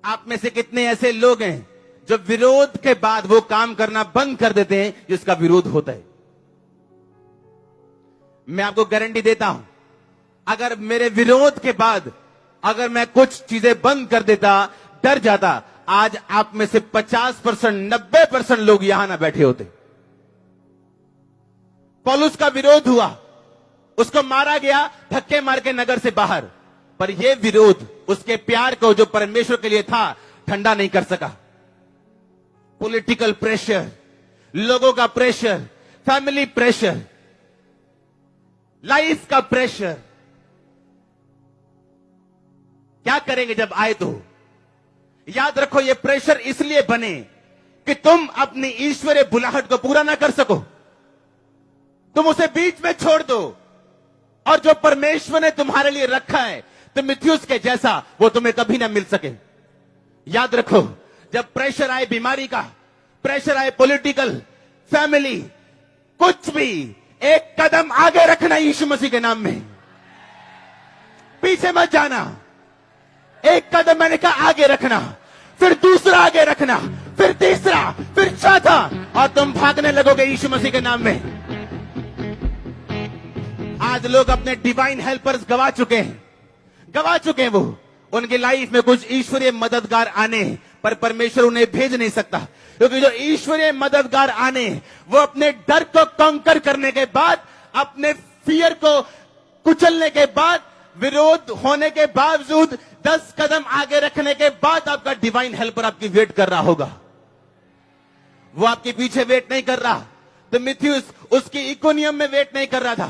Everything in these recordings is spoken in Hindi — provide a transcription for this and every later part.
आप में से कितने ऐसे लोग हैं जो विरोध के बाद वो काम करना बंद कर देते हैं जिसका विरोध होता है? मैं आपको गारंटी देता हूं, अगर मेरे विरोध के बाद अगर मैं कुछ चीजें बंद कर देता, डर जाता, आज आप में से 50%, 90% लोग यहां ना बैठे होते। पौलुस का विरोध हुआ, उसको मारा गया धक्के मार के नगर से बाहर, पर यह विरोध उसके प्यार को जो परमेश्वर के लिए था ठंडा नहीं कर सका। पॉलिटिकल प्रेशर, लोगों का प्रेशर, फैमिली प्रेशर, लाइफ का प्रेशर, क्या करेंगे जब आए? तो याद रखो, ये प्रेशर इसलिए बने कि तुम अपनी ईश्वरीय बुलाहट को पूरा ना कर सको, तुम उसे बीच में छोड़ दो, और जो परमेश्वर ने तुम्हारे लिए रखा है तिमुथियुस के जैसा, वो तुम्हें कभी ना मिल सके। याद रखो, जब प्रेशर आए बीमारी का, प्रेशर आए पॉलिटिकल, फैमिली, कुछ भी, एक कदम आगे रखना यीशु मसीह के नाम में, पीछे मत जाना। एक कदम मैंने कहा आगे रखना, फिर दूसरा आगे रखना, फिर तीसरा, फिर चौथा, और तुम भागने लगोगे यीशु मसीह के नाम में। आज लोग अपने डिवाइन हेल्पर्स गवा चुके हैं, वो उनकी लाइफ में कुछ ईश्वरीय मददगार आने, पर परमेश्वर उन्हें भेज नहीं सकता, क्योंकि जो ईश्वरीय मददगार आने, वो अपने डर को कॉन्कर करने के बाद, अपने फियर को कुचलने के बाद, विरोध होने के बावजूद 10 कदम आगे रखने के बाद आपका डिवाइन हेल्पर आपकी वेट कर रहा होगा। वो आपके पीछे वेट नहीं कर रहा। तिमुथियुस उसकी इकोनियम में वेट नहीं कर रहा था।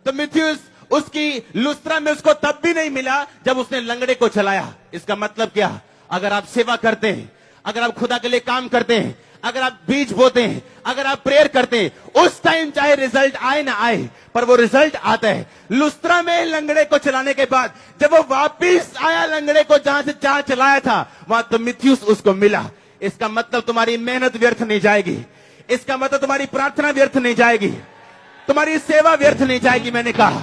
तिमुथियुस उसकी लुस्त्रा में उसको तब भी नहीं मिला जब उसने लंगड़े को चलाया। इसका मतलब क्या? अगर आप सेवा करते हैं, अगर आप खुदा के लिए काम करते हैं, अगर आप बीज बोते हैं, अगर आप प्रेयर करते हैं, उस टाइम चाहे रिजल्ट आए ना आए, पर वो रिजल्ट आता है। लुस्त्रा में लंगड़े को चलाने के बाद जब वो वापिस आया लंगड़े को जहां से जहां चलाया था, वहां तिमुथियुस उसको मिला। इसका मतलब तुम्हारी मेहनत व्यर्थ नहीं जाएगी, इसका मतलब तुम्हारी प्रार्थना व्यर्थ नहीं जाएगी, तुम्हारी सेवा व्यर्थ नहीं जाएगी। मैंने कहा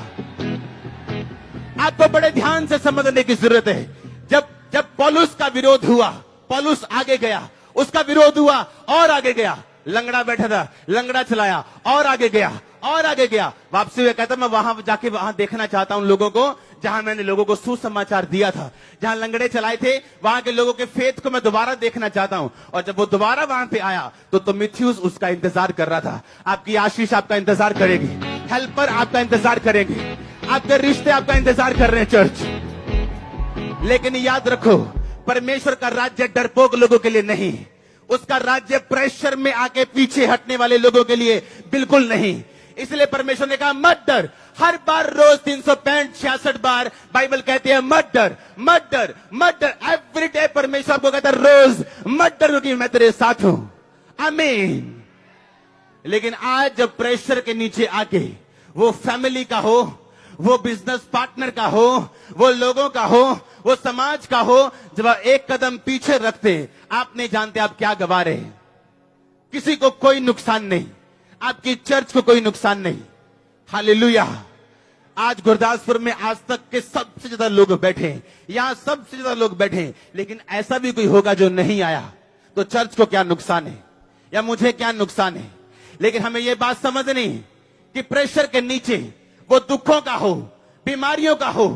आपको बड़े ध्यान से समझने की जरूरत है। जब पौलुस का विरोध हुआ, पौलुस आगे गया, उसका विरोध हुआ और आगे गया। लंगड़ा बैठा था, लंगड़ा चलाया और आगे गया और आगे गया। वापसी में कहता मैं वहां जाके वहां देखना चाहता हूं लोगों को, जहां मैंने लोगों को सुसमाचार दिया था, जहां लंगड़े चलाए थे, वहां के लोगों के फेथ को मैं दोबारा देखना चाहता हूं। और जब वो दोबारा वहां पे आया तो तिमुथियुस उसका इंतजार कर रहा था। आपकी आशीष आपका इंतजार करेगी, हेल्पर आपका इंतजार करेंगे, आपके रिश्ते आपका इंतजार कर रहे हैं चर्च। लेकिन याद रखो, परमेश्वर का राज्य डरपोक लोगों के लिए नहीं, उसका राज्य प्रेशर में आके पीछे हटने वाले लोगों के लिए बिल्कुल नहीं। इसलिए परमेश्वर ने कहा मत डर। हर बार रोज 365-66 बार बाइबल कहती है मत डर, मत डर, मत डर। एवरी डे परमेश्वर आपको कहता है रोज मत डर, क्योंकि मैं तेरे साथ हूं। आमीन। लेकिन आज जब प्रेशर के नीचे आके, वो फैमिली का हो, वो बिजनेस पार्टनर का हो, वो लोगों का हो, वो समाज का हो, जब आप एक कदम पीछे रखते, आप नहीं जानते आप क्या गवा रहे हैं। किसी को कोई नुकसान नहीं, आपकी चर्च को कोई नुकसान नहीं। हालेलुया। आज गुरदासपुर में आज तक के सबसे ज्यादा लोग बैठे हैं, यहां सबसे ज्यादा लोग बैठे हैं, लेकिन ऐसा भी कोई होगा जो नहीं आया, तो चर्च को क्या नुकसान है या मुझे क्या नुकसान है। लेकिन हमें यह बात समझनी कि प्रेशर के नीचे, वो दुखों का हो, बीमारियों का हो,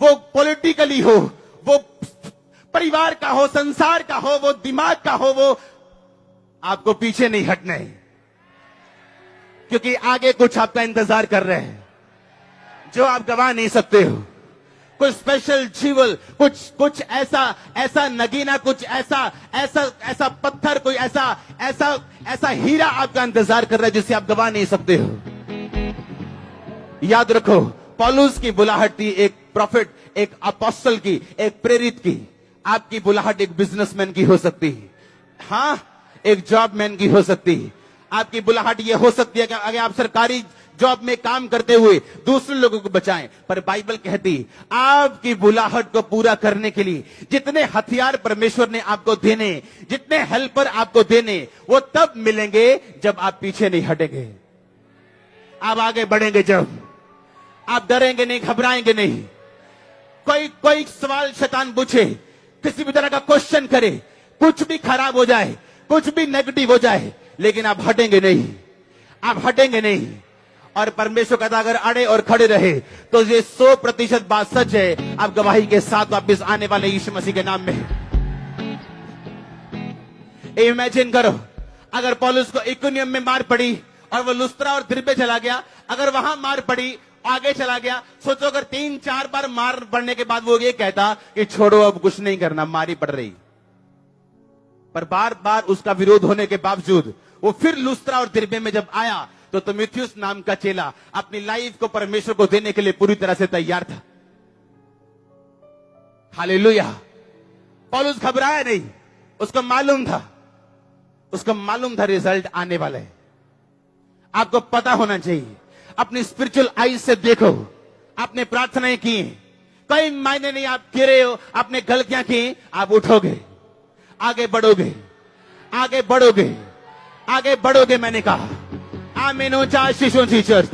वो पॉलिटिकली हो, वो परिवार का हो, संसार का हो, वो दिमाग का हो, वो आपको पीछे नहीं हटना है, क्योंकि आगे कुछ आपका इंतजार कर रहे हैं जो आप गवा नहीं सकते हो। कुछ स्पेशल जीवल, कुछ ऐसा नगीना, कुछ ऐसा पत्थर, कोई ऐसा हीरा आपका इंतजार कर रहा है जिसे आप गवा नहीं सकते हो। याद रखो, पौलुस की बुलाहट थी एक प्रॉफिट, एक अपोस्टल की, एक प्रेरित की। आपकी बुलाहट एक बिजनेसमैन की हो सकती है, हाँ, एक जॉबमैन की हो सकती है। आपकी बुलाहट ये हो सकती है कि अगर आप सरकारी जॉब में काम करते हुए दूसरे लोगों को बचाएं, पर बाइबल कहती आपकी बुलाहट को पूरा करने के लिए जितने हथियार परमेश्वर ने आपको देने, जितने हेल्पर आपको देने, वो तब मिलेंगे जब आप पीछे नहीं हटेंगे, आप आगे बढ़ेंगे, जब आप डरेंगे नहीं, घबराएंगे नहीं। कोई सवाल शैतान पूछे, किसी भी तरह का क्वेश्चन करे, कुछ भी खराब हो जाए, कुछ भी नेगेटिव हो जाए, लेकिन आप हटेंगे नहीं, आप हटेंगे नहीं। और परमेश्वर कहता अगर अड़े और खड़े रहे तो ये 100% बात सच है, आप गवाही के साथ वापस आने वाले यीशु मसीह के नाम में। इमेजिन करो अगर पौलुस को इकुनियम में मार पड़ी और वो लुस्त्रा और दिरबे चला गया, अगर वहां मार पड़ी, आगे चला गया, सोचो अगर 3-4 बार मार पड़ने के बाद वो ये कहता कि छोड़ो अब कुछ नहीं करना, मारी पड़ रही, पर बार बार उसका विरोध होने के बावजूद वो फिर लुस्त्रा और दिरबे में जब आया तो तीमुथियुस नाम का चेला अपनी लाइफ को परमेश्वर को देने के लिए पूरी तरह से तैयार था। हालेलुया। पौलुस घबराया नहीं, उसको मालूम था रिजल्ट आने वाला है। आपको पता होना चाहिए, अपनी स्पिरिचुअल आईज से देखो, आपने प्रार्थनाएं की, कोई मायने नहीं आप गिरे हो, आपने गलतियां की, आप उठोगे, आगे बढ़ोगे, आगे बढ़ोगे, आगे बढ़ोगे। मैंने कहा आमीन। ऊंचा शिशु चर्च